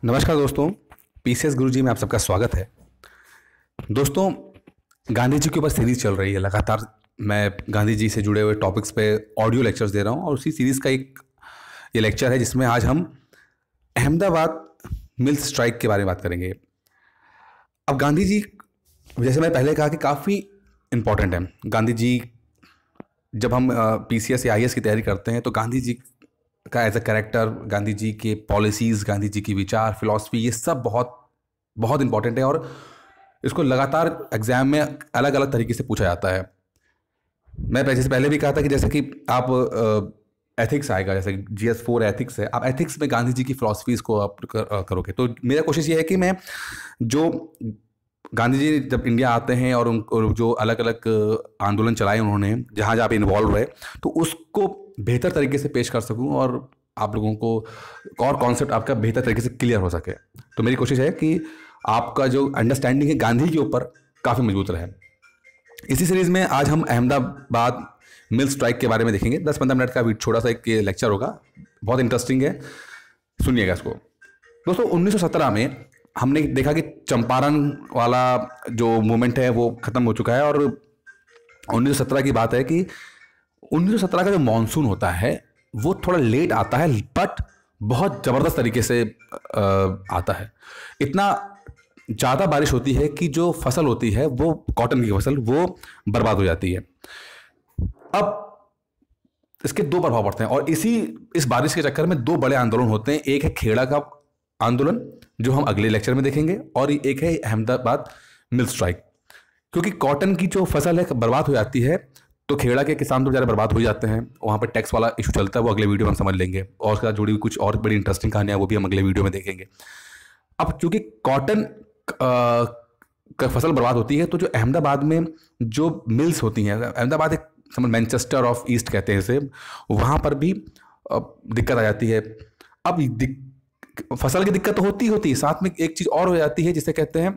नमस्कार दोस्तों, पीसीएस गुरुजी में आप सबका स्वागत है। दोस्तों, गांधी जी के ऊपर सीरीज चल रही है। लगातार मैं गांधी जी से जुड़े हुए टॉपिक्स पे ऑडियो लेक्चर्स दे रहा हूँ और उसी सीरीज का एक ये लेक्चर है जिसमें आज हम अहमदाबाद मिल्स स्ट्राइक के बारे में बात करेंगे। अब गांधी जी, जैसे मैं पहले कहा, कि काफ़ी इम्पोर्टेंट है। गांधी जी, जब हम पीसीएस या आईएएस की तैयारी करते हैं तो गांधी जी का as a character, Gandhi ji के पॉलिसीज़, गांधी जी की विचार, फिलॉसफी, ये सब बहुत बहुत इंपॉर्टेंट है और इसको लगातार एग्जाम में अलग अलग तरीके से पूछा जाता है। मैं जैसे पहले भी कहा था कि जैसे कि आप एथिक्स आएगा, जैसे GS4 एथिक्स है, आप एथिक्स में गांधी जी की फिलॉसफीज़ को आप करोगे। तो मेरा कोशिश ये है कि मैं जो गांधी जी जब इंडिया आते हैं और जो अलग अलग आंदोलन चलाए उन्होंने, जहाँ जहाँ पे इन्वॉल्व हुए, तो उसको बेहतर तरीके से पेश कर सकूं और आप लोगों को और कॉन्सेप्ट आपका बेहतर तरीके से क्लियर हो सके। तो मेरी कोशिश है कि आपका जो अंडरस्टैंडिंग है गांधी के ऊपर काफ़ी मजबूत रहे। इसी सीरीज़ में आज हम अहमदाबाद मिल स्ट्राइक के बारे में देखेंगे। 10-15 मिनट का छोटा सा एक लेक्चर होगा, बहुत इंटरेस्टिंग है, सुनिएगा इसको। दोस्तों, 1917 में हमने देखा कि चंपारण वाला जो मूवमेंट है वो ख़त्म हो चुका है और 1917 की बात है कि 1917 का जो मानसून होता है वो थोड़ा लेट आता है, बट बहुत ज़बरदस्त तरीके से आता है। इतना ज़्यादा बारिश होती है कि जो फसल होती है, वो कॉटन की फसल, वो बर्बाद हो जाती है। अब इसके दो प्रभाव पड़ते हैं और इस बारिश के चक्कर में दो बड़े आंदोलन होते हैं। एक है खेड़ा का आंदोलन, जो हम अगले लेक्चर में देखेंगे, और एक है अहमदाबाद मिल स्ट्राइक। क्योंकि कॉटन की जो फसल है बर्बाद हो जाती है, तो खेड़ा के किसान तो बेचारे बर्बाद हो जाते हैं। वहाँ पर टैक्स वाला इशू चलता है, वो अगले वीडियो में हम समझ लेंगे, और उसके साथ जुड़ी हुई कुछ और बड़ी इंटरेस्टिंग कहानियाँ वो भी हम अगले वीडियो में देखेंगे। अब चूंकि कॉटन का फसल बर्बाद होती है, तो जो अहमदाबाद में जो मिल्स होती हैं, अहमदाबाद एक समझ मैनचेस्टर ऑफ ईस्ट कहते हैं इसे, वहाँ पर भी दिक्कत आ जाती है। अब फसल की दिक्कत तो होती है, साथ में एक चीज़ और हो जाती है जिसे कहते हैं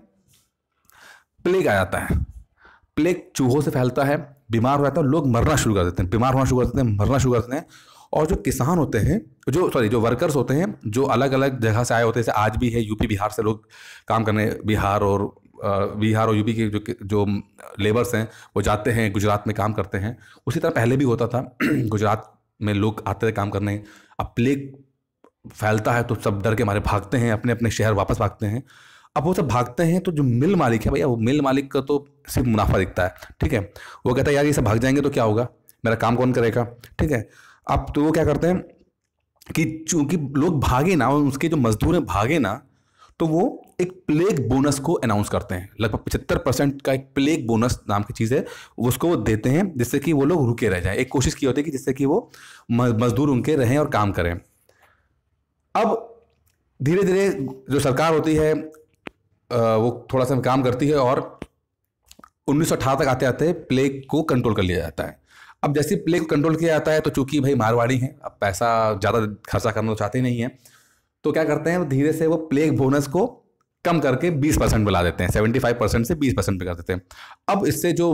प्लेग आ जाता है। प्लेग चूहों से फैलता है, बीमार हो जाता है, लोग मरना शुरू कर देते हैं, बीमार होना शुरू कर देते हैं, मरना शुरू कर देते हैं। और जो किसान होते हैं, जो वर्कर्स होते हैं, जो अलग अलग जगह से आए होते हैं, जैसे आज भी है यूपी बिहार से लोग काम करने, बिहार और यूपी के जो लेबर्स हैं वो जाते हैं गुजरात में काम करते हैं। उसी तरह पहले भी होता था गुजरात में लोग आते थे काम करने। अब प्लेग फैलता है तो सब डर के मारे भागते हैं, अपने अपने शहर वापस भागते हैं। अब वो सब भागते हैं तो जो मिल मालिक है, भैया वो मिल मालिक का तो सिर्फ मुनाफा दिखता है, ठीक है। वो कहता है यार ये सब भाग जाएंगे तो क्या होगा, मेरा काम कौन करेगा, ठीक है। अब तो वो क्या करते हैं कि चूंकि लोग भागे ना, उसके जो मजदूर हैं भागे ना, तो वो एक प्लेग बोनस को अनाउंस करते हैं। लगभग 75% का एक प्लेग बोनस नाम की चीज़ है, उसको वो देते हैं, जिससे कि वो लोग रुके रह जाएं। एक कोशिश की होती है कि जिससे कि वो मजदूर उनके रहें और काम करें। अब धीरे धीरे जो सरकार होती है वो थोड़ा सा काम करती है और 1918 तक आते आते प्लेग को कंट्रोल कर लिया जाता है। अब जैसे प्लेग को कंट्रोल किया जाता है, तो चूंकि भाई मारवाड़ी हैं, अब पैसा ज़्यादा खर्चा करना तो चाहते ही नहीं है, तो क्या करते हैं, धीरे से वो प्लेग बोनस को कम करके 20% बुला देते हैं, 75% से 20% पे कर देते हैं। अब इससे जो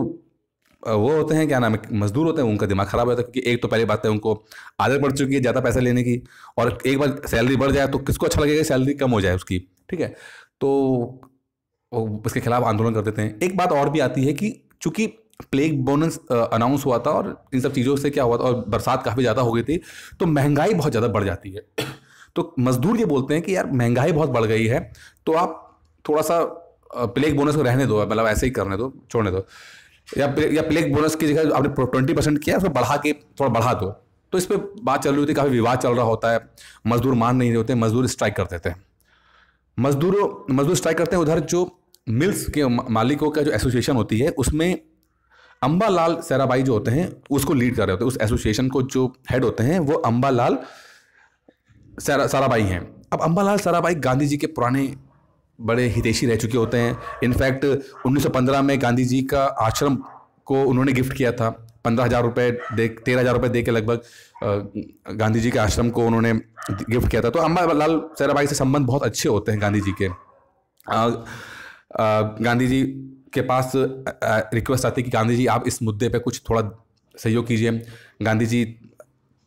वो होते हैं, क्या नाम है, मजदूर होते हैं, उनका दिमाग खराब हो जाता है, क्योंकि एक तो पहली बात है उनको आदत पड़ चुकी है ज़्यादा पैसा लेने की, और एक बार सैलरी बढ़ जाए तो किसको अच्छा लगेगा सैलरी कम हो जाए उसकी, ठीक है। तो वो इसके खिलाफ आंदोलन कर देते हैं। एक बात और भी आती है कि चूंकि प्लेग बोनस अनाउंस हुआ था और इन सब चीज़ों से क्या हुआ था, और बरसात काफ़ी ज़्यादा हो गई थी, तो महंगाई बहुत ज़्यादा बढ़ जाती है। तो मजदूर ये बोलते हैं कि यार महंगाई बहुत बढ़ गई है, तो आप थोड़ा सा प्लेग बोनस को रहने दो, मतलब ऐसे ही करने दो, छोड़ने दो, या प्लेग बोनस की जगह आपने 20% किया, फिर बढ़ा के थोड़ा बढ़ा दो। तो इस पर बात चल रही होती है, काफ़ी विवाद चल रहा होता है, मजदूर मान नहीं होते, मजदूर स्ट्राइक कर देते हैं। मजदूर स्ट्राइक करते हैं। उधर जो मिल्स के मालिकों का जो एसोसिएशन होती है, उसमें अंबालाल सराभाई जो होते हैं उसको लीड कर रहे होते हैं। उस एसोसिएशन को जो हेड होते हैं वो अंबालाल सराभाई हैं। अब अंबालाल सराभाई गांधी जी के पुराने बड़े हितैषी रह चुके होते हैं। इनफैक्ट 1915 में गांधी जी का आश्रम को उन्होंने गिफ्ट किया था, 15,000 रुपये 13,000 रुपये दे के लगभग गांधी जी के आश्रम को उन्होंने गिफ्ट किया था। तो अंबालाल सराभाई से संबंध बहुत अच्छे होते हैं गांधी जी के। गांधी जी के पास रिक्वेस्ट आती है कि गांधी जी आप इस मुद्दे पे कुछ थोड़ा सहयोग कीजिए। गांधी जी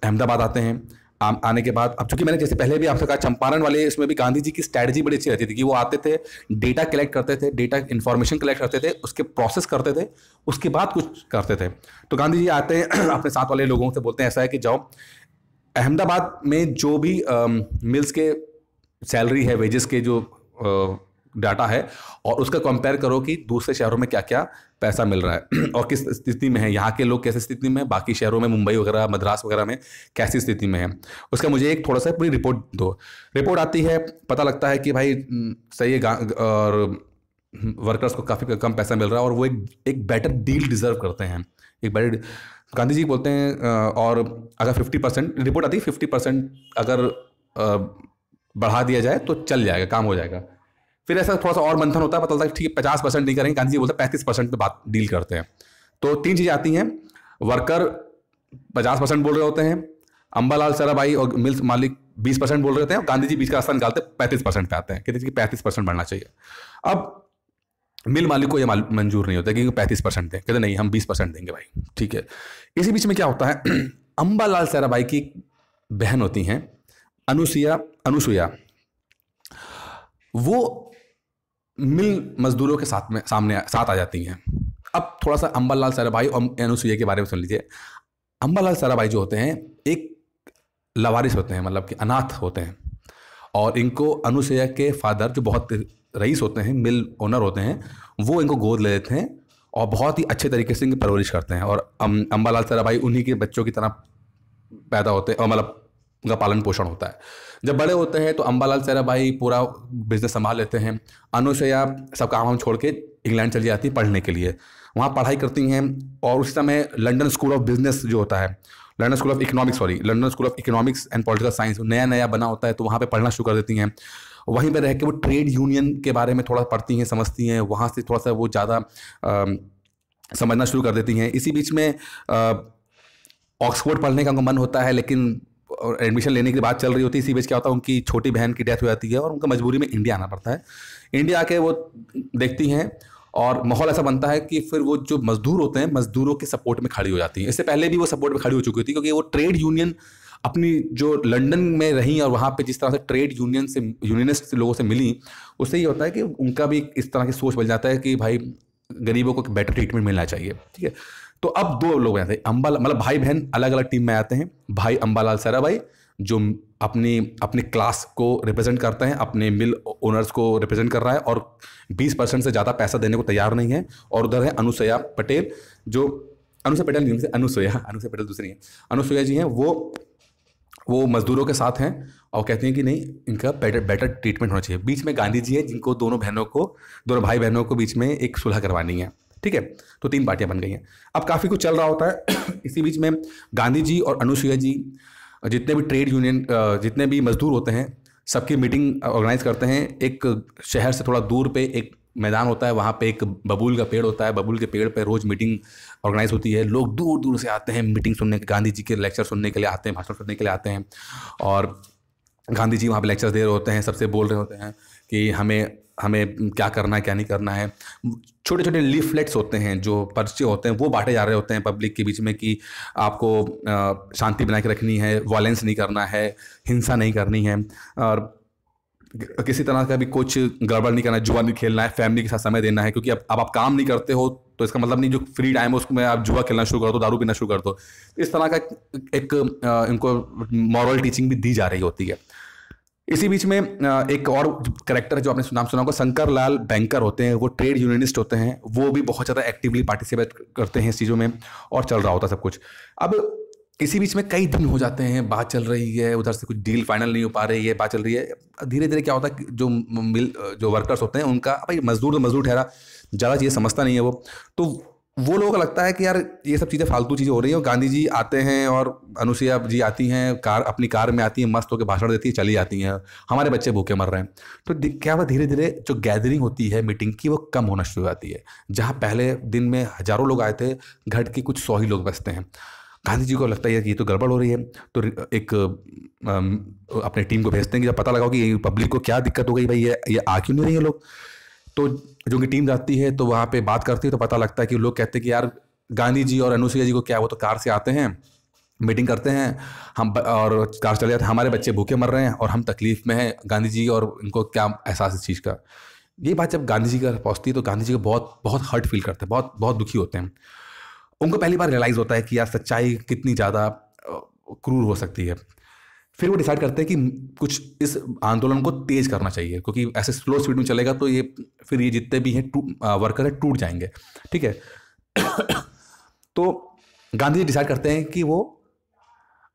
अहमदाबाद आते हैं। आने के बाद, अब चूंकि मैंने जैसे पहले भी आपसे कहा, चंपारण वाले इसमें भी गांधी जी की स्ट्रैटेजी बड़ी अच्छी रहती थी कि वो आते थे, डेटा कलेक्ट करते थे, डेटा इन्फॉर्मेशन कलेक्ट करते थे, उसके प्रोसेस करते थे, उसके बाद कुछ करते थे। तो गांधी जी आते हैं अपने साथ वाले लोगों से बोलते हैं ऐसा है कि जाओ अहमदाबाद में जो भी मिल्स के सैलरी है, वेजेस के जो डाटा है, और उसका कंपेयर करो कि दूसरे शहरों में क्या क्या पैसा मिल रहा है और किस स्थिति में है, यहाँ के लोग कैसे स्थिति में, बाकी शहरों में मुंबई वगैरह मद्रास वगैरह में कैसी स्थिति में है, उसका मुझे एक थोड़ा सा पूरी रिपोर्ट दो। रिपोर्ट आती है, पता लगता है कि भाई सही है, और वर्कर्स को काफ़ी कम पैसा मिल रहा है और वो एक बेटर डील डिजर्व करते हैं, एक बेटर। गांधी जी बोलते हैं और अगर 50% रिपोर्ट आती है, 50% अगर बढ़ा दिया जाए तो चल जाएगा, काम हो जाएगा। फिर ऐसा थोड़ा सा और मंथन होता है, पता चलता है ठीक है 50% नहीं करेंगे, गांधी जी बोलते हैं 35% पे बात डील करते हैं। तो तीन चीज़ें आती हैं, वर्कर 50% बोल रहे होते हैं, अंबालाल साराभाई और मिल्स मालिक 20% बोल रहे होते हैं, गांधी जी बीच का रास्ता निकालते 35% पे आते हैं, कहते हैं कि 35% बढ़ना चाहिए। अब मिल मालिक को यह मंजूर नहीं होता कि 35% दें, कहते नहीं हम 20% देंगे भाई, ठीक है। इसी बीच में क्या होता है, अंबालाल साराभाई की बहन होती हैं अनुसुया, वो मिल मजदूरों के साथ आ जाती हैं। अब थोड़ा सा अंबालाल साराभाई और अनुसुईया के बारे में सुन लीजिए। अंबालाल साराभाई जो होते हैं एक लवारिस होते हैं, मतलब कि अनाथ होते हैं, और इनको अनुसुईया के फादर जो बहुत रईस होते हैं, मिल ओनर होते हैं, वो इनको गोद ले लेते हैं और बहुत ही अच्छे तरीके से इनकी परवरिश करते हैं, और अंबालाल साराभाई उन्हीं के बच्चों की तरह पैदा होते हैं, और मतलब उनका पालन पोषण होता है। जब बड़े होते हैं तो अंबालाल साराभाई पूरा बिजनेस संभाल लेते हैं। अनुसुईया सब काम हम छोड़ के इंग्लैंड चली जाती है पढ़ने के लिए, वहाँ पढ़ाई करती हैं, और उस समय लंदन स्कूल ऑफ बिजनेस जो होता है, London school of economics and political science नया बना होता है, तो वहाँ पे पढ़ना शुरू कर देती हैं। वहीं पर रह के वो ट्रेड यूनियन के बारे में थोड़ा पढ़ती हैं, समझती हैं, वहाँ से थोड़ा सा वो ज़्यादा समझना शुरू कर देती हैं। इसी बीच में ऑक्सफोर्ड पढ़ने का उनका मन होता है, लेकिन एडमिशन लेने की बात चल रही होती है। इसी बीच क्या होता है, उनकी छोटी बहन की डेथ हो जाती है और उनका मजबूरी में इंडिया आना पड़ता है। इंडिया आके वो देखती हैं और माहौल ऐसा बनता है कि फिर वो जो मजदूर होते हैं, मजदूरों के सपोर्ट में खड़ी हो जाती हैं। इससे पहले भी वो सपोर्ट में खड़ी हो चुकी थी, क्योंकि वो ट्रेड यूनियन अपनी जो लंदन में रही और वहाँ पे जिस तरह से ट्रेड यूनियनिस्ट लोगों से मिली, उससे ये होता है कि उनका भी इस तरह की सोच बन जाता है कि भाई गरीबों को बेटर ट्रीटमेंट मिलना चाहिए, ठीक है। तो अब दो लोग आते हैं, मतलब भाई बहन अलग अलग टीम में आते हैं। भाई अंबालाल साराभाई जो अपनी क्लास को रिप्रेजेंट करते हैं, अपने मिल ओनर्स को रिप्रेजेंट कर रहा है और 20% से ज़्यादा पैसा देने को तैयार नहीं है। और उधर है अनुसुईया पटेल, जो अनुसुईया पटेल दूसरी हैं, अनुसुईया जी हैं, वो मजदूरों के साथ हैं और कहती हैं कि नहीं, इनका बेटर ट्रीटमेंट होना चाहिए। बीच में गांधी जी है, जिनको दोनों भाई बहनों को बीच में एक सुलह करवानी है, ठीक है। तो तीन पार्टियां बन गई हैं। अब काफ़ी कुछ चल रहा होता है इसी बीच में गांधी जी और अनुसुईया जी जितने भी ट्रेड यूनियन जितने भी मजदूर होते हैं, सबकी मीटिंग ऑर्गेनाइज करते हैं। एक शहर से थोड़ा दूर पे एक मैदान होता है, वहाँ पे एक बबूल का पेड़ होता है, बबूल के पेड़ पे रोज़ मीटिंग ऑर्गेनाइज होती है। लोग दूर दूर से आते हैं मीटिंग सुनने, गांधी जी के लेक्चर सुनने के लिए आते हैं, भाषण सुनने के लिए आते हैं। और गांधी जी वहाँ पे लेक्चर दे रहे होते हैं, सबसे बोल रहे होते हैं कि हमें क्या करना है, क्या नहीं करना है। छोटे छोटे लीफलेट्स होते हैं, जो पर्चे होते हैं, वो बांटे जा रहे होते हैं पब्लिक के बीच में कि आपको शांति बना के रखनी है, वायलेंस नहीं करना है, हिंसा नहीं करनी है, और किसी तरह का भी कुछ गड़बड़ नहीं करना है, जुआ नहीं खेलना है, फैमिली के साथ समय देना है। क्योंकि अब आप काम नहीं करते हो तो इसका मतलब नहीं जो फ्री टाइम है उसमें आप जुआ खेलना शुरू कर दो, दारू पीना शुरू कर दो। इस तरह का एक इनको मॉरल टीचिंग भी दी जा रही होती है। इसी बीच में एक और कैरेक्टर है जो आपने नाम सुना होगा, शंकर लाल बैंकर होते हैं, वो ट्रेड यूनियनिस्ट होते हैं, वो भी बहुत ज़्यादा एक्टिवली पार्टिसिपेट करते हैं इस चीज़ों में, और चल रहा होता है सब कुछ। अब इसी बीच में कई दिन हो जाते हैं, बात चल रही है, उधर से कुछ डील फाइनल नहीं हो पा रही है, बात चल रही है। धीरे धीरे क्या होता है कि जो वर्कर्स होते हैं उनका, भाई मजदूर तो मजदूर ठहरा, ज़्यादा चीज़ें समझता नहीं है वो लोगों को लगता है कि यार ये सब चीज़ें फालतू चीज़ें हो रही हैं। और गांधी जी आते हैं और अनुसुईया जी आती हैं, अपनी कार में आती हैं, मस्त होकर भाषण देती हैं, चली जाती हैं, हमारे बच्चे भूखे मर रहे हैं। तो क्या हुआ, धीरे धीरे जो गैदरिंग होती है मीटिंग की, वो कम होना शुरू हो जाती है। जहाँ पहले दिन में हज़ारों लोग आए थे, घट के कुछ 100 ही लोग बचते हैं। गांधी जी को लगता है कि ये तो गड़बड़ हो रही है, तो एक अपने टीम को भेजते हैं कि जब पता लगाओ कि पब्लिक को क्या दिक्कत हो गई, भाई ये आ क्यों नहीं रही है लोग। तो जो उनकी टीम जाती है तो वहाँ पे बात करती है, तो पता लगता है कि लोग कहते हैं कि यार गांधी जी और अनुसुईया जी को क्या, वो तो कार से आते हैं मीटिंग करते हैं हम और क्लास चले जाते हैं, हमारे बच्चे भूखे मर रहे हैं और हम तकलीफ में हैं, गांधी जी और उनको क्या एहसास इस चीज़ का। ये बात जब गांधी जी का पहुँचती है तो गांधी जी को बहुत बहुत हर्ट फील करते हैं, बहुत बहुत दुखी होते हैं। उनको पहली बार रियलाइज़ होता है कि यार सच्चाई कितनी ज़्यादा क्रूर हो सकती है। फिर वो डिसाइड करते हैं कि कुछ इस आंदोलन को तेज करना चाहिए, क्योंकि ऐसे स्लो स्पीड में चलेगा तो ये फिर ये जितने भी हैं वर्कर हैं टूट जाएंगे। ठीक है। तो गांधी जी डिसाइड करते हैं कि वो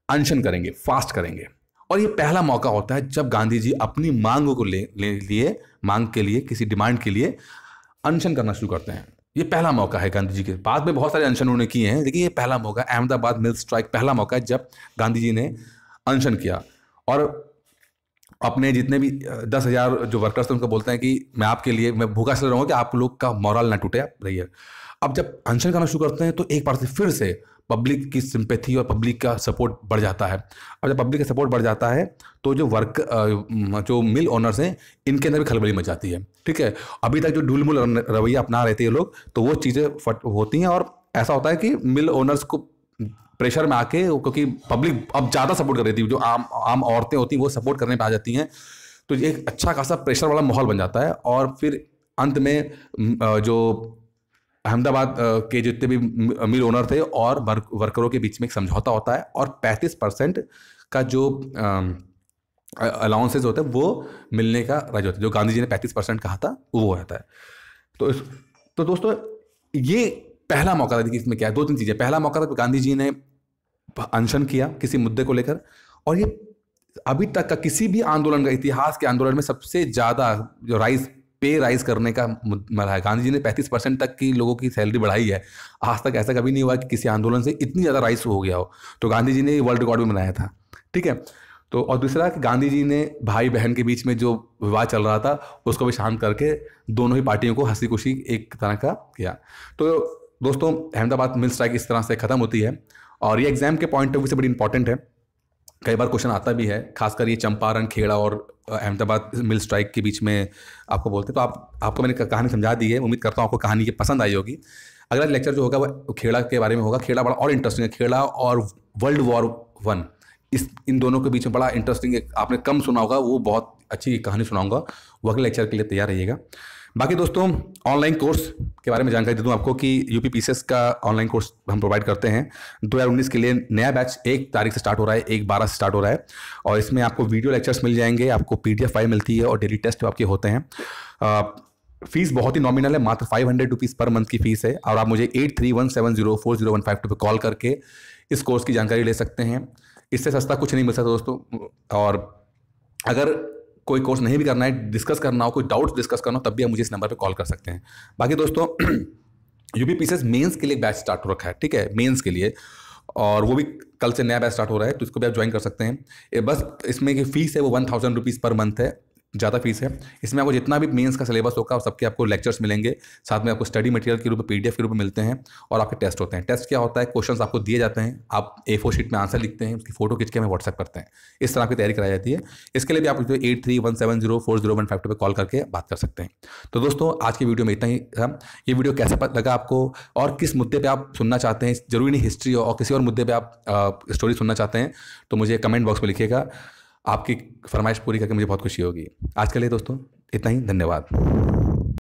अनशन करेंगे, फास्ट करेंगे। और ये पहला मौका होता है जब गांधी जी अपनी मांगों को लिए मांग के लिए, किसी डिमांड के लिए अनशन करना शुरू करते हैं। ये पहला मौका है गांधी जी के। बाद में बहुत सारे अनशन उन्होंने किए हैं, लेकिन ये पहला मौका, अहमदाबाद मिल स्ट्राइक पहला मौका है जब गांधी जी ने अनशन किया। और अपने जितने भी 10,000 जो वर्कर्स थे उनको बोलते हैं कि मैं आपके लिए, मैं भूखा इसलिए रहूँगा कि आप लोग का मोरल ना टूटे, आप रहिए। अब जब अनशन करना शुरू करते हैं तो एक बार से फिर से पब्लिक की सिंपैथी और पब्लिक का सपोर्ट बढ़ जाता है। अब जब पब्लिक का सपोर्ट बढ़ जाता है तो जो मिल ओनर्स हैं इनके अंदर भी खलबली मच जाती है। ठीक है। अभी तक जो ढुलमुल रवैया अपना रहे थे ये लोग, तो वो चीज़ें होती हैं और ऐसा होता है कि मिल ओनर्स को प्रेशर में आके, क्योंकि पब्लिक अब ज़्यादा सपोर्ट कर रही थी, जो आम औरतें होती हैं वो सपोर्ट करने पे आ जाती हैं, तो एक अच्छा खासा प्रेशर वाला माहौल बन जाता है। और फिर अंत में जो अहमदाबाद के जितने भी मिल ओनर थे और वर्करों के बीच में एक समझौता होता है और 35% का जो अलाउंसेज होते हैं वो मिलने का राज होता है। जो गांधी जी ने 35% कहा था वो हो जाता है। तो दोस्तों ये पहला मौका था कि इसमें क्या है, 2-3 चीज़ें। पहला मौका था कि गांधी जी ने अनशन किया किसी मुद्दे को लेकर, और ये अभी तक का किसी भी आंदोलन का, इतिहास के आंदोलन में सबसे ज़्यादा जो पे राइज करने का मरा है। गांधी जी ने 35% तक की लोगों की सैलरी बढ़ाई है। आज तक ऐसा कभी नहीं हुआ कि किसी आंदोलन से इतनी ज़्यादा राइज हो गया हो। तो गांधी जी ने वर्ल्ड रिकॉर्ड भी बनाया था। ठीक है। तो और दूसरा कि गांधी जी ने भाई बहन के बीच में जो विवाद चल रहा था उसको भी शांत करके दोनों ही पार्टियों को हंसी खुशी एक तरह का किया। तो दोस्तों अहमदाबाद मिल स्ट्राइक इस तरह से ख़त्म होती है और ये एग्जाम के पॉइंट ऑफ व्यू से बड़ी इंपॉर्टेंट है। कई बार क्वेश्चन आता भी है, खासकर ये चंपारण, खेड़ा और अहमदाबाद मिल स्ट्राइक के बीच में आपको बोलते हैं। तो आपको मैंने कहानी समझा दी है, उम्मीद करता हूँ आपको कहानी ये पसंद आई होगी। अगला लेक्चर जो होगा वो खेड़ा के बारे में होगा। खेड़ा बड़ा और इंटरेस्टिंग है। खेड़ा और वर्ल्ड वॉर 1, इन दोनों के बीच में बड़ा इंटरेस्टिंग है, आपने कम सुना होगा, वो बहुत अच्छी कहानी सुनाऊंगा। वो अगले लेक्चर के लिए तैयार रहिएगा। बाकी दोस्तों ऑनलाइन कोर्स के बारे में जानकारी दे दूं आपको कि यूपी पीसीएस का ऑनलाइन कोर्स हम प्रोवाइड करते हैं। 2019 के लिए नया बैच 1 तारीख से स्टार्ट हो रहा है, 1/12 से स्टार्ट हो रहा है। और इसमें आपको वीडियो लेक्चर्स मिल जाएंगे, आपको पीडीएफ फाइल मिलती है और डेली टेस्ट आपके होते हैं। फीस बहुत ही नॉमिनल है, मात्र 500 रुपीज़ पर मंथ की फीस है। और आप मुझे 8317040152 पे कॉल करके इस कोर्स की जानकारी ले सकते हैं। इससे सस्ता कुछ नहीं मिल सकता दोस्तों। और अगर कोई कोर्स नहीं भी करना है, डिस्कस करना हो, कोई डाउट्स डिस्कस करना हो, तब भी आप मुझे इस नंबर पे कॉल कर सकते हैं। बाकी दोस्तों यूपी पीसीएस मेंस के लिए बैच स्टार्ट हो रखा है। ठीक है, मेंस के लिए, और वो भी कल से नया बैच स्टार्ट हो रहा है, तो इसको भी आप ज्वाइन कर सकते हैं। बस इसमें की फीस है वो 1000 रुपीज़ पर मंथ है, ज़्यादा फीस है। इसमें आपको जितना भी मेंस का सिलेबस होगा सबके आपको लेक्चर्स मिलेंगे, साथ में आपको स्टडी मटेरियल के रूप में पीडीएफ के रूप में मिलते हैं, और आपके टेस्ट होते हैं। टेस्ट क्या होता है, क्वेश्चंस आपको दिए जाते हैं, आप A4 शीट में आंसर लिखते हैं, उसकी फोटो खींच के हमें व्हाट्सएप करते हैं। इस तरह की तैयारी कराई जाती है। इसके लिए भी आप 8317040152 पे कॉल करके बात कर सकते हैं। तो दोस्तों आज की वीडियो में इतना ही था। ये वीडियो कैसा लगा आपको और किस मुद्दे पर आप सुनना चाहते हैं, जरूरी नहीं हिस्ट्री और किसी और मुद्दे पर आप स्टोरी सुनना चाहते हैं, तो मुझे कमेंट बॉक्स में लिखिएगा। आपकी फरमाइश पूरी करके मुझे बहुत खुशी होगी। आज के लिए दोस्तों इतना ही, धन्यवाद।